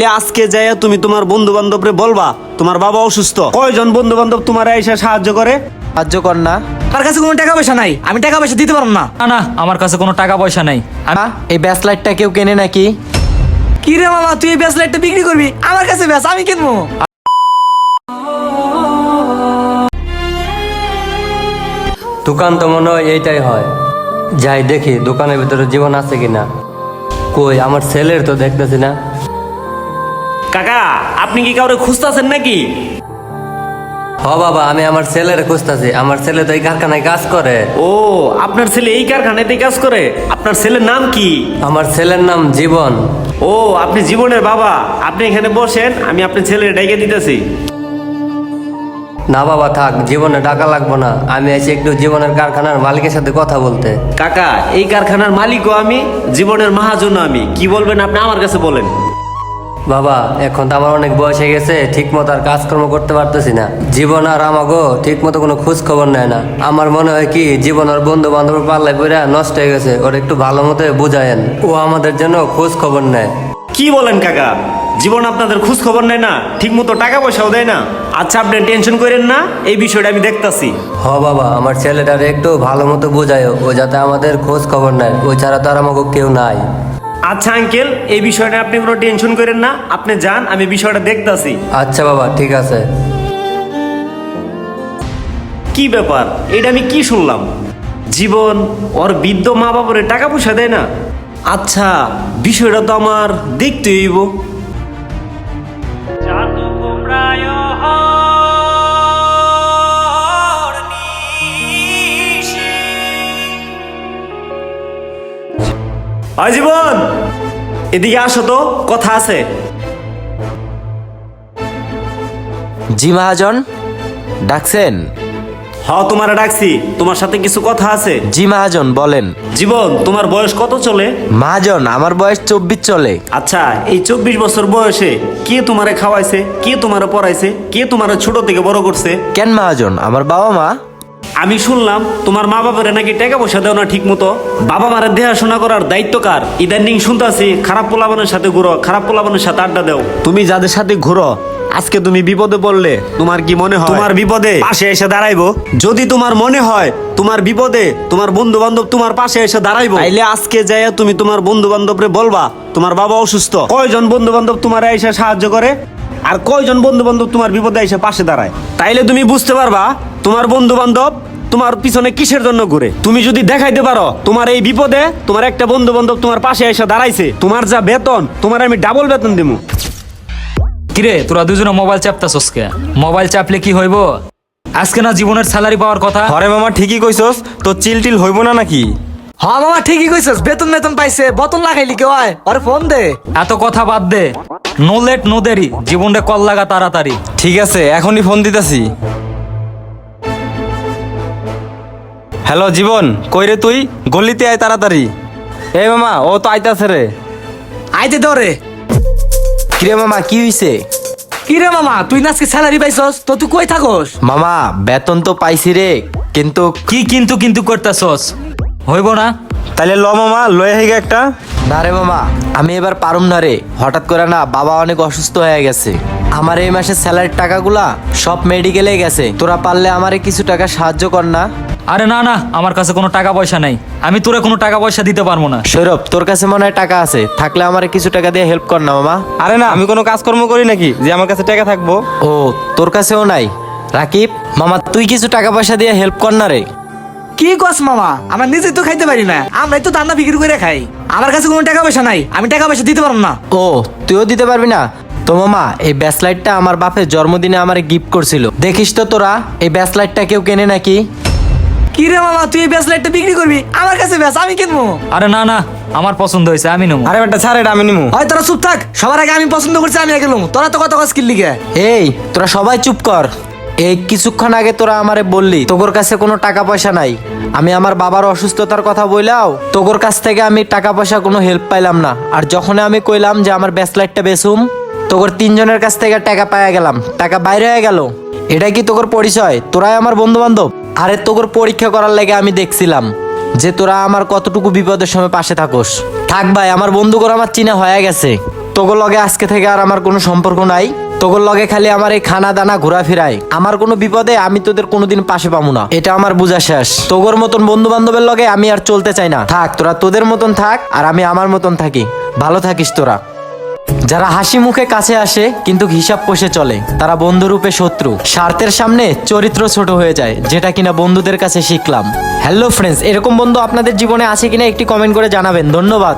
আজকে যাইয়া তুমি তোমার বন্ধু বান্ধবরে বলবা তোমার বাবা অসুস্থ। কয়জন বন্ধু বান্ধব তোমার এসে সাহায্য করে? সাহায্য কর না। আমার কাছে কোনো টাকা পয়সা নাই, আমি টাকা পয়সা দিতে পারবো না। না না, আমার কাছে কোনো টাকা পয়সা নাই। এই ব্যাস লাইটটা কেউ কেনে নাকি? কি রে মামা, তুই এই ব্যাস লাইটটা বিক্রি করবি? আমার কাছে ব্যাস, আমি কিনবো। দোকান তো মনে হয় এইটাই হয়। যাই দেখি দোকানের ভিতরে জীবন আছে কিনা। কই আমার ছেলের তো দেখতেছি না। কাকা, আপনি কি কাউরে খুঁজতেছেন নাকি? হ বাবা, আমি আমার ছেলের খুঁজতেছি। আমার ছেলে তো এই কারখানায় কাজ করে। ও, আপনার ছেলে এই কারখানাতে কাজ করে? আপনার ছেলের নাম কি? আমার ছেলের নাম জীবন। ও, আপনি জীবনের বাবা। আপনি এখানে বসেন, আমি আপনার ছেলের ডাইকে দিতেছি। না বাবা থাক, জীবনে টাকা লাগবো না। আমি এসে একটু জীবনের কারখানার মালিকের সাথে কথা বলতে। কাকা, এই কারখানার মালিকও আমি, জীবনের মহাজনও আমি। কি বলবেন আপনি আমার কাছে বলেন। বাবা এখন তো আমার অনেক বয়স হয়ে গেছে, ঠিক মতো আর কাজকর্ম করতে পারতেছি না। জীবন আর আমাগো ঠিক মতো কোনো খোঁজ খবর নেয় না। আমার মনে হয় কি জীবন আর বন্ধু বান্ধব পাল্লায় পড়ে নষ্ট হয়ে গেছে। ওর একটু ভালো মতো বুঝায়েন, ও আমাদের জন্য খোঁজ খবর নেয়। কি বলেন কাকা? জীবন আপনাদের খোঁজ খবর নেয় না, ঠিক মতো টাকা পয়সাও দেয় না? আচ্ছা, আপনি টেনশন করেন না, এই বিষয়টা আমি দেখতাছি। হ বাবা, আমার ছেলেটার একটু ভালো মতো বোঝায়, ও যাতে আমাদের খোঁজ খবর নেয়। ও ছাড়া তো আর আমাকে কেউ নাই। আচ্ছা আঙ্কেল, এই বিষয়টা আপনি কোনো টেনশন করেন না, আপনি যান, আমি বিষয়টা দেখতাছি। আচ্ছা বাবা ঠিক আছে। কি ব্যাপার, এটা আমি কি শুনলাম? জীবন ওর বৃদ্ধ মা বাবারে টাকা পয়সা দেয় না? আচ্ছা, বিষয়টা তো আমার দেখতে হইব। জীবন, এদিকে আসো তো, কথা আছে। জি মহাজন, ডাকছেন? তোমারে ডাকছি, তোমার সাথে কিছু কথা আছে। জি মহাজন, বলেন। জীবন, তোমার বয়স কত চলে? মহাজন, আমার বয়স 24 চলে। আচ্ছা, এই 24 বছর বয়সে কে তোমারে খাওয়াইছে, কে তোমারে পড়াইছে, কে তোমারে ছোট থেকে বড় করছে? কেন মহাজন, আমার বাবা মা। আমি শুনলাম তোমার মা বাবারে নাকি টাকা পয়সা দেও না ঠিক মতো। বাবা মারে দেখাশোনা করার দায়িত্ব কার? ইদানিং শুনতাছি খারাপ পোলাপানের সাথে ঘুরো, খারাপ পোলাপানের সাথে আড্ডা দাও। তুমি যাদের সাথে ঘুরো, আজকে তুমি বিপদে পড়লে তোমার কি মনে হয় তোমার বিপদে পাশে এসে দাঁড়াইবো? যদি তোমার মনে হয় তোমার বিপদে তোমার বন্ধু বান্ধব তোমার পাশে এসে দাঁড়াইবো, তাইলে আজকে যাইয়া তুমি তোমার বন্ধু বান্ধবরে বলবা তোমার বাবা অসুস্থ। কয়জন বন্ধু বান্ধব তোমার এসে সাহায্য করে, আর কয়জন বন্ধু বান্ধব তোমার বিপদে এসে পাশে দাঁড়ায়? তাইলে তুমি বুঝতে পারবা তোমার বন্ধু বান্ধব তোমার পিছনে কিসের জন্য ঘুরে। তুমি যদি দেখাইতে পারো তোমার এই বিপদে তোমার একটা বন্ধু বান্ধব তোমার পাশে এসে দাঁড়াইছে, তোমার যা বেতন তোমার আমি ডাবল বেতন দেবো। কিরে, তোরা দুজনে মোবাইল চাপতাছস কে? মোবাইল চাপলে কি হইব? আজকে না জীবনের স্যালারি পাওয়ার কথা? হরে মামা ঠিকই কইছস, তো চিল হইব না নাকি? হ্যাঁ মামা, ঠিকই কইছিস। বেতন পাইছে, বোতল লাগাইলি কেউ? আয় আরে ফোন দে। এত কথা বাদ দে, নো লেট নো দেরি, জীবনটা কল লাগা তাড়াতাড়ি। ঠিক আছে, এখনই ফোন দিতেছি। হ্যালো জীবন, কই রে তুই? গলিতে আয় তাড়াতাড়ি। এই মামা, ও তো আইতাছে রে। আইতে ধরে। কিরে মামা, কি হইছে? কি রে মামা, তুই না আজকে স্যালারি পাইছস, তো তুই কই থাকস? মামা, বেতন তো পাইছি রে, কিন্তু কি কিন্তু করতাছস? হইব না? তাইলে ল মামা, লয়ে হেগে একটা। না রে মামা, আমি এবার পারুম না রে। হঠাৎ করে না বাবা অনেক অসুস্থ হয়ে গেছে। আমার এই মাসের স্যালারির টাকাগুলা সব মেডিকেলে গেছে। তোরা পারলে আমারে কিছু টাকা সাহায্য কর না। আরে না না, আমার কাছে কোনো টাকা পয়সা নাই, আমি তোরে কোনো টাকা পয়সা দিতে পারবো না। সৌরভ, তোর কাছে মনে হয় টাকা আছে, থাকলে আমারে কিছু টাকা দিয়ে হেল্প কর না মামা। আরে না, আমি কোনো কাজকর্ম করি নাকি যে আমার কাছে টাকা থাকবো? ও, তোর কাছেও নাই? রাকিব মামা, তুই কিছু টাকা পয়সা দিয়ে হেল্প কর না রে। কি কস মামা, আমরা নিজেই তো খাইতে পারি না, আমরাই তো দান্না বিক্রি করে খাই। আমার কাছে কোনো টাকা পয়সা নাই, আমি টাকা পয়সা দিতে পারবো না। ও, তুইও দিতে পারবি না? তো মামা, এই ব্যাস লাইটটা আমার বাপের জন্মদিনে আমারে গিফট করছিল। দেখিস তো তোরা, এই ব্যাস লাইটটা কেউ কেনে নাকি? কি রে মামা, তুই এই ব্যাস লাইটটা বিক্রি করবি? আমার কাছে ব্যাস, আমি কিনবো। আরে না না, আমার পছন্দ হয়েছে, আমি নেবো। আরে বেটা ছাড়, এটা আমি নিমু। হয় তোরা চুপ থাক, সবার আগে আমি পছন্দ করছি, আমি আগে লম। তোরা তো কত কাজ কিনলি গে? এই তোরা সবাই চুপ কর। এই কিছুক্ষণ আগে তোরা আমারে বললি তোর কাছে কোনো টাকা পয়সা নাই। আমি আমার বাবার অসুস্থতার কথা বইলাও তোর কাছ থেকে আমি টাকা পয়সা কোনো হেল্প পাইলাম না। আর যখন আমি কইলাম যে আমার ব্যাস লাইটটা বেচুম, তোর তিনজনের কাছ থেকে টাকা পাইয়া গেলাম, টাকা বাইরে হয়ে গেল। এটা কি তোর পরিচয়? তোরাই আমার বন্ধু বান্ধব? আরে তোর পরীক্ষা করার লাগে আমি দেখছিলাম যে তোরা আমার কতটুকু বিপদের সময় পাশে থাকোস। থাক ভাই, আমার বন্ধু করে আমার চিনা হয়ে গেছে। তোগোর লগে আজকে থেকে আর আমার কোনো সম্পর্ক নাই। তোগোর লগে খালি আমার এই খানা দানা ঘোরাফেরায়, আমার কোনো বিপদে আমি তোদের কোনোদিন পাশে পাবো না, এটা আমার বোঝা শেষ। তোগোর মতন বন্ধু বান্ধবের লগে আমি আর চলতে চাই না। থাক তোরা তোদের মতন থাক, আর আমি আমার মতন থাকি। ভালো থাকিস তোরা। যারা হাসি মুখে কাছে আসে কিন্তু হিসাব কষে চলে, তারা বন্ধুরূপে শত্রু। স্বার্থের সামনে চরিত্র ছোট হয়ে যায়, যেটা কিনা বন্ধুদের কাছে শিখলাম। হ্যালো ফ্রেন্ডস, এরকম বন্ধু আপনাদের জীবনে আছে কিনা একটি কমেন্ট করে জানাবেন। ধন্যবাদ।